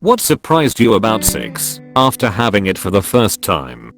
What surprised you about sex after having it for the first time?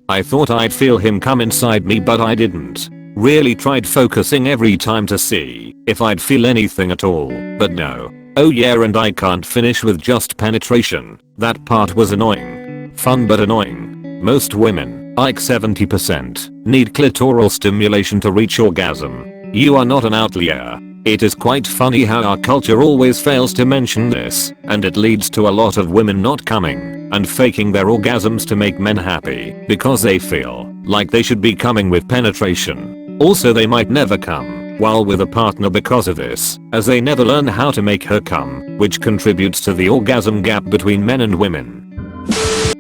I thought I'd feel him come inside me, but I didn't. Really tried focusing every time to see if I'd feel anything at all, but no. Oh yeah, and I can't finish with just penetration. That part was annoying. Fun but annoying. Most women, like 70%, need clitoral stimulation to reach orgasm. You are not an outlier. It is quite funny how our culture always fails to mention this, and it leads to a lot of women not coming and faking their orgasms to make men happy because they feel like they should be coming with penetration. Also, they might never come while with a partner because of this, as they never learn how to make her come, which contributes to the orgasm gap between men and women.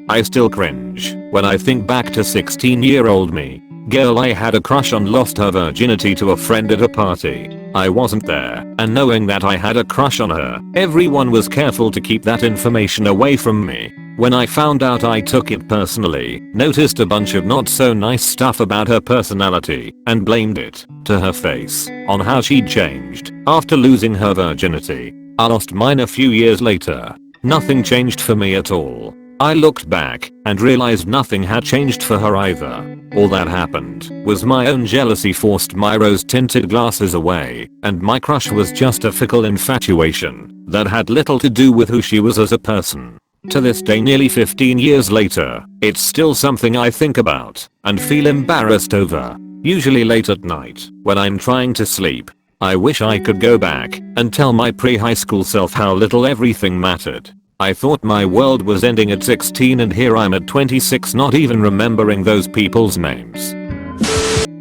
I still cringe when I think back to 16-year-old me. Girl I had a crush on lost her virginity to a friend at a party. I wasn't there, and knowing that I had a crush on her, everyone was careful to keep that information away from me. When I found out, I took it personally, noticed a bunch of not so nice stuff about her personality, and blamed it, to her face, on how she'd changed after losing her virginity. I lost mine a few years later. Nothing changed for me at all. I looked back and realized nothing had changed for her either. All that happened was my own jealousy forced my rose-tinted glasses away, and my crush was just a fickle infatuation that had little to do with who she was as a person. To this day, nearly 15 years later, it's still something I think about and feel embarrassed over. Usually late at night, when I'm trying to sleep. I wish I could go back and tell my pre-high school self how little everything mattered. I thought my world was ending at 16, and here I'm at 26 not even remembering those people's names.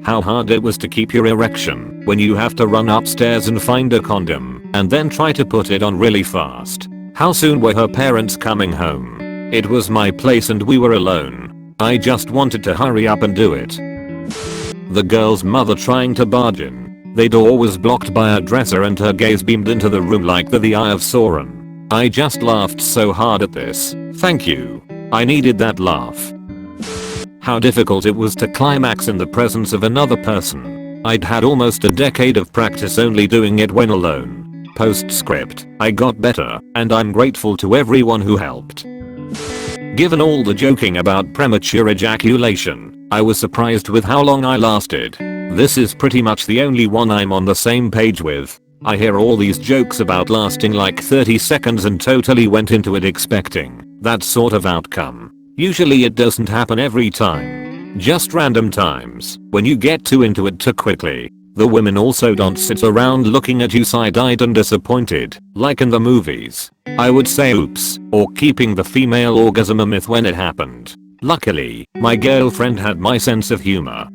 How hard it was to keep your erection when you have to run upstairs and find a condom and then try to put it on really fast. How soon were her parents coming home? It was my place and we were alone. I just wanted to hurry up and do it. The girl's mother trying to barge in. The door was blocked by a dresser and her gaze beamed into the room like the Eye of Sauron. I just laughed so hard at this. Thank you. I needed that laugh. How difficult it was to climax in the presence of another person. I'd had almost a decade of practice only doing it when alone. Postscript, I got better, and I'm grateful to everyone who helped. Given all the joking about premature ejaculation, I was surprised with how long I lasted. This is pretty much the only one I'm on the same page with. I hear all these jokes about lasting like 30 seconds and totally went into it expecting that sort of outcome. Usually it doesn't happen every time. Just random times when you get too into it too quickly. The women also don't sit around looking at you side-eyed and disappointed, like in the movies. I would say oops, or keeping the female orgasm a myth when it happened. Luckily, my girlfriend had my sense of humor.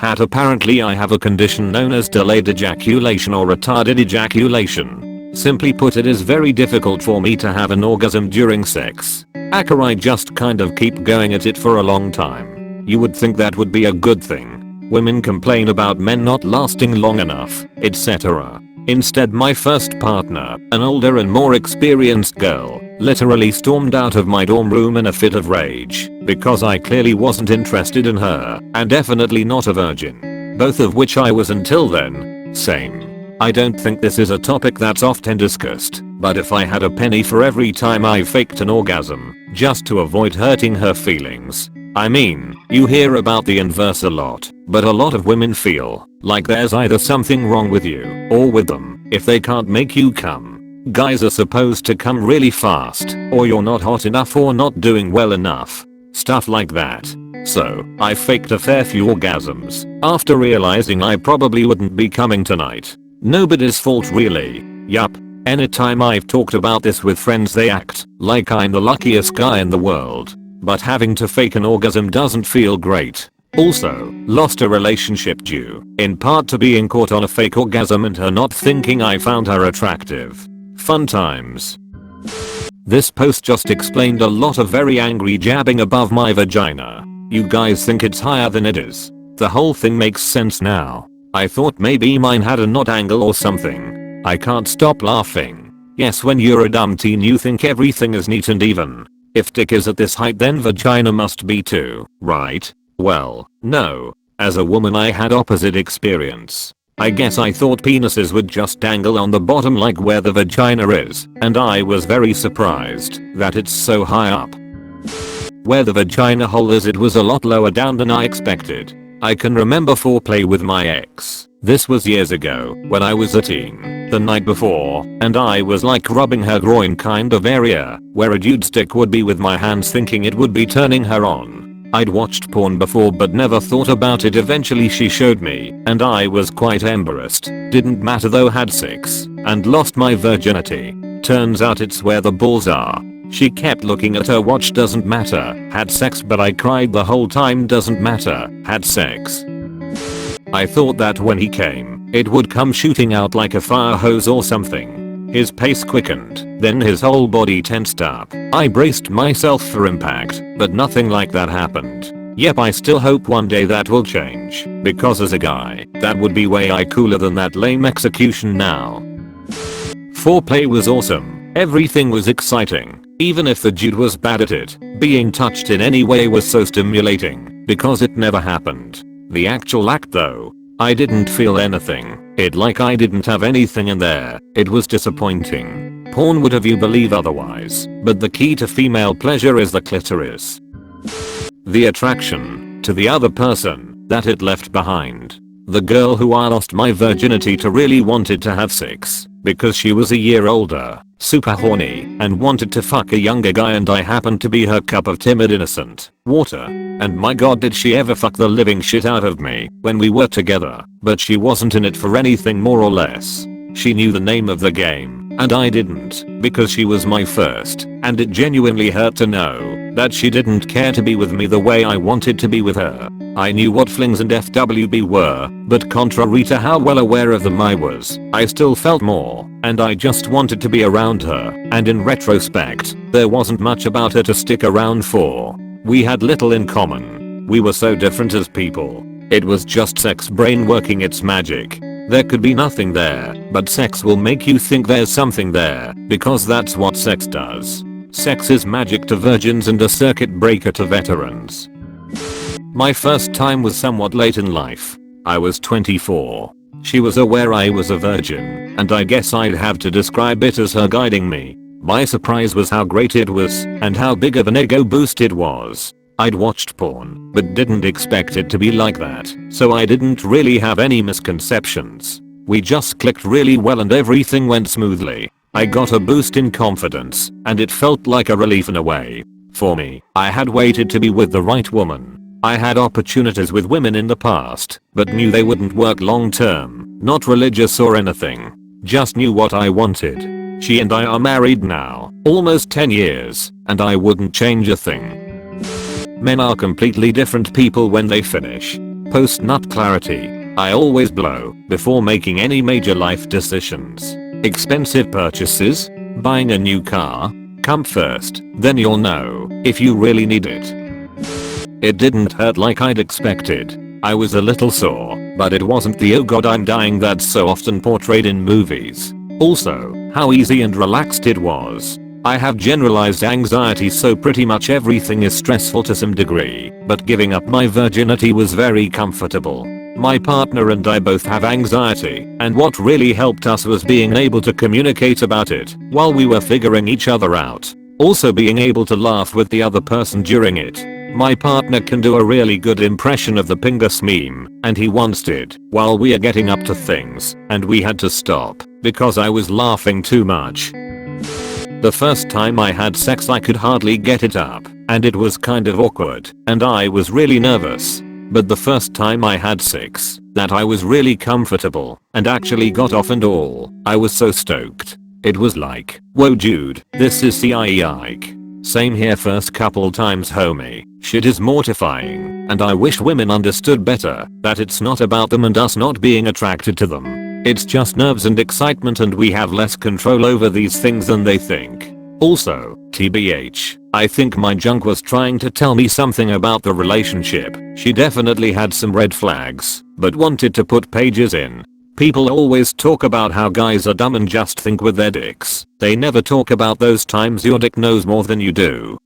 Apparently I have a condition known as delayed ejaculation or retarded ejaculation. Simply put, it is very difficult for me to have an orgasm during sex. I just kind of keep going at it for a long time. You would think that would be a good thing. Women complain about men not lasting long enough, etc. Instead, my first partner, an older and more experienced girl, literally stormed out of my dorm room in a fit of rage because I clearly wasn't interested in her and definitely not a virgin. Both of which I was until then. Same. I don't think this is a topic that's often discussed, but if I had a penny for every time I faked an orgasm just to avoid hurting her feelings. I mean, you hear about the inverse a lot, but a lot of women feel like there's either something wrong with you or with them if they can't make you come. Guys are supposed to come really fast, or you're not hot enough or not doing well enough. Stuff like that. So, I faked a fair few orgasms after realizing I probably wouldn't be coming tonight. Nobody's fault really. Yup. Anytime I've talked about this with friends, they act like I'm the luckiest guy in the world. But having to fake an orgasm doesn't feel great. Also, lost a relationship due in part to being caught on a fake orgasm and her not thinking I found her attractive. Fun times. This post just explained a lot of very angry jabbing above my vagina. You guys think it's higher than it is. The whole thing makes sense now. I thought maybe mine had a knot angle or something. I can't stop laughing. Yes, when you're a dumb teen you think everything is neat and even. If dick is at this height then vagina must be too, right? Well, no. As a woman I had opposite experience. I guess I thought penises would just dangle on the bottom like where the vagina is, and I was very surprised that it's so high up. Where the vagina hole is, it was a lot lower down than I expected. I can remember foreplay with my ex. This was years ago when I was a teen, the night before, and I was like rubbing her groin kind of area where a dude's dick would be with my hands, thinking it would be turning her on. I'd watched porn before but never thought about it. Eventually she showed me and I was quite embarrassed. Didn't matter though, had sex and lost my virginity. Turns out it's where the balls are. She kept looking at her watch. Doesn't matter. Had sex but I cried the whole time. Doesn't matter. Had sex. I thought that when he came, it would come shooting out like a fire hose or something. His pace quickened, then his whole body tensed up. I braced myself for impact, but nothing like that happened. Yep, I still hope one day that will change, because as a guy, that would be way cooler than that lame execution now. Foreplay was awesome. Everything was exciting. Even if the dude was bad at it, being touched in any way was so stimulating, because it never happened. The actual act though, I didn't feel anything. It like I didn't have anything in there. It was disappointing. Porn would have you believe otherwise, but the key to female pleasure is the clitoris. The attraction to the other person that it left behind. The girl who I lost my virginity to really wanted to have sex because she was a year older, super horny, and wanted to fuck a younger guy, and I happened to be her cup of timid innocent water. And my god, did she ever fuck the living shit out of me when we were together. But she wasn't in it for anything more or less. She knew the name of the game and I didn't, because she was my first, and it genuinely hurt to know that she didn't care to be with me the way I wanted to be with her. I knew what flings and FWB were, but contrary to how well aware of them I was, I still felt more, and I just wanted to be around her, and in retrospect, there wasn't much about her to stick around for. We had little in common. We were so different as people. It was just sex brain working its magic. There could be nothing there, but sex will make you think there's something there, because that's what sex does. Sex is magic to virgins and a circuit breaker to veterans. My first time was somewhat late in life. I was 24. She was aware I was a virgin, and I guess I'd have to describe it as her guiding me. My surprise was how great it was, and how big of an ego boost it was. I'd watched porn, but didn't expect it to be like that, so I didn't really have any misconceptions. We just clicked really well and everything went smoothly. I got a boost in confidence, and it felt like a relief in a way. For me, I had waited to be with the right woman. I had opportunities with women in the past, but knew they wouldn't work long term, not religious or anything. Just knew what I wanted. She and I are married now, almost 10 years, and I wouldn't change a thing. Men are completely different people when they finish. Post nut clarity. I always blow before making any major life decisions. Expensive purchases? Buying a new car? Come first, then you'll know if you really need it. It didn't hurt like I'd expected. I was a little sore, but it wasn't the oh god I'm dying that's so often portrayed in movies. Also, how easy and relaxed it was. I have generalized anxiety, so pretty much everything is stressful to some degree, but giving up my virginity was very comfortable. My partner and I both have anxiety, and what really helped us was being able to communicate about it while we were figuring each other out. Also being able to laugh with the other person during it. My partner can do a really good impression of the Pingus meme, and he once did while we are getting up to things, and we had to stop because I was laughing too much. The first time I had sex I could hardly get it up, and it was kind of awkward, and I was really nervous. But the first time I had sex, that I was really comfortable, and actually got off and all, I was so stoked. It was like, whoa dude, this is Ike. Same here, first couple times homie, shit is mortifying, and I wish women understood better, that it's not about them and us not being attracted to them. It's just nerves and excitement, and we have less control over these things than they think. Also, TBH, I think my junk was trying to tell me something about the relationship. She definitely had some red flags, but wanted to put pages in. People always talk about how guys are dumb and just think with their dicks. They never talk about those times your dick knows more than you do.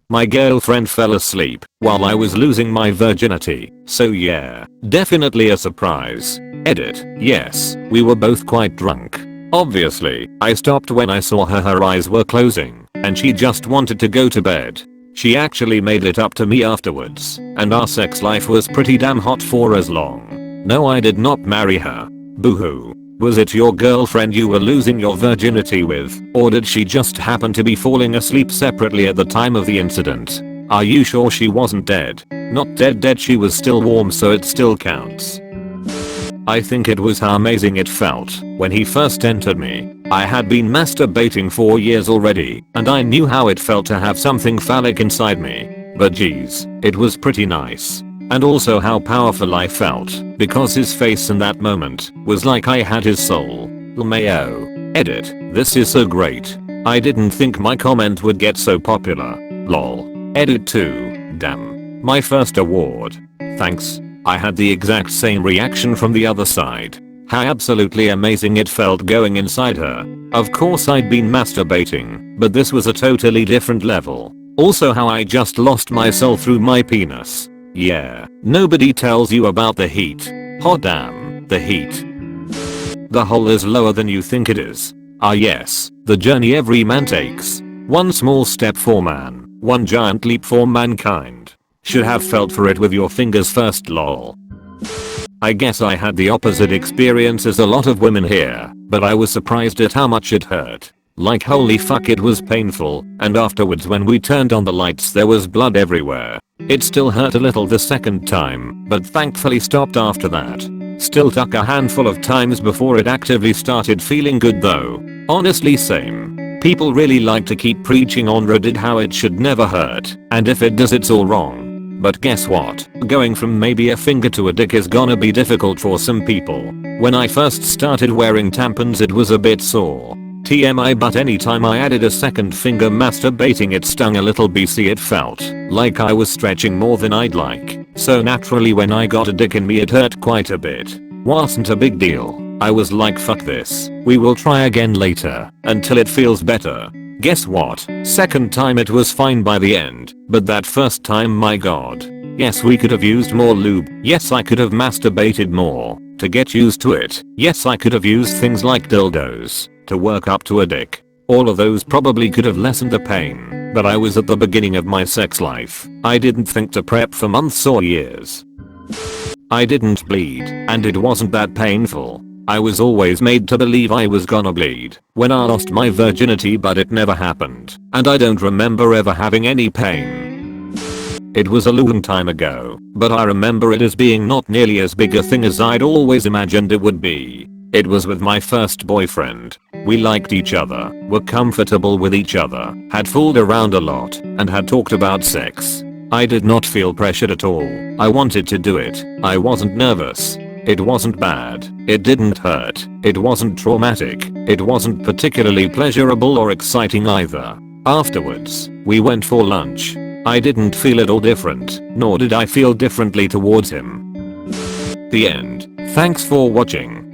My girlfriend fell asleep while I was losing my virginity, so yeah, definitely a surprise. Edit. Yes, we were both quite drunk. Obviously, I stopped when I saw her eyes were closing, and she just wanted to go to bed. She actually made it up to me afterwards, and our sex life was pretty damn hot for as long. No, I did not marry her. Boo-hoo. Was it your girlfriend you were losing your virginity with, or did she just happen to be falling asleep separately at the time of the incident? Are you sure she wasn't dead? Not dead, she was still warm, so it still counts. I think it was how amazing it felt when he first entered me. I had been masturbating for years already, and I knew how it felt to have something phallic inside me. But geez, it was pretty nice. And also how powerful I felt, because his face in that moment was like I had his soul. LMAO. Edit. This is so great. I didn't think my comment would get so popular. Lol. Edit 2. Damn. My first award. Thanks. I had the exact same reaction from the other side. How absolutely amazing it felt going inside her. Of course I'd been masturbating, but this was a totally different level. Also how I just lost myself through my penis. Yeah, nobody tells you about the heat. Hot damn, the heat. The hole is lower than you think it is. Ah yes, the journey every man takes. One small step for man, one giant leap for mankind. Should have felt for it with your fingers first, lol. I guess I had the opposite experience as a lot of women here, but I was surprised at how much it hurt. Like holy fuck, it was painful, and afterwards when we turned on the lights there was blood everywhere. It still hurt a little the second time, but thankfully stopped after that. Still took a handful of times before it actively started feeling good though. Honestly same. People really like to keep preaching on Reddit how it should never hurt, and if it does it's all wrong. But guess what? Going from maybe a finger to a dick is gonna be difficult for some people. When I first started wearing tampons it was a bit sore. TMI, but anytime I added a second finger masturbating it stung a little. BC it felt like I was stretching more than I'd like. So naturally when I got a dick in me it hurt quite a bit. Wasn't a big deal. I was like fuck this, we will try again later, until it feels better. Guess what? Second time it was fine by the end, but that first time my god. Yes, we could have used more lube. Yes, I could have masturbated more to get used to it. Yes, I could have used things like dildos to work up to a dick. All of those probably could have lessened the pain, but I was at the beginning of my sex life. I didn't think to prep for months or years. I didn't bleed, and it wasn't that painful. I was always made to believe I was gonna bleed when I lost my virginity, but it never happened, and I don't remember ever having any pain. It was a long time ago, but I remember it as being not nearly as big a thing as I'd always imagined it would be. It was with my first boyfriend. We liked each other, were comfortable with each other, had fooled around a lot, and had talked about sex. I did not feel pressured at all. I wanted to do it. I wasn't nervous. It wasn't bad. It didn't hurt. It wasn't traumatic. It wasn't particularly pleasurable or exciting either. Afterwards, we went for lunch. I didn't feel at all different, nor did I feel differently towards him. The end. Thanks for watching.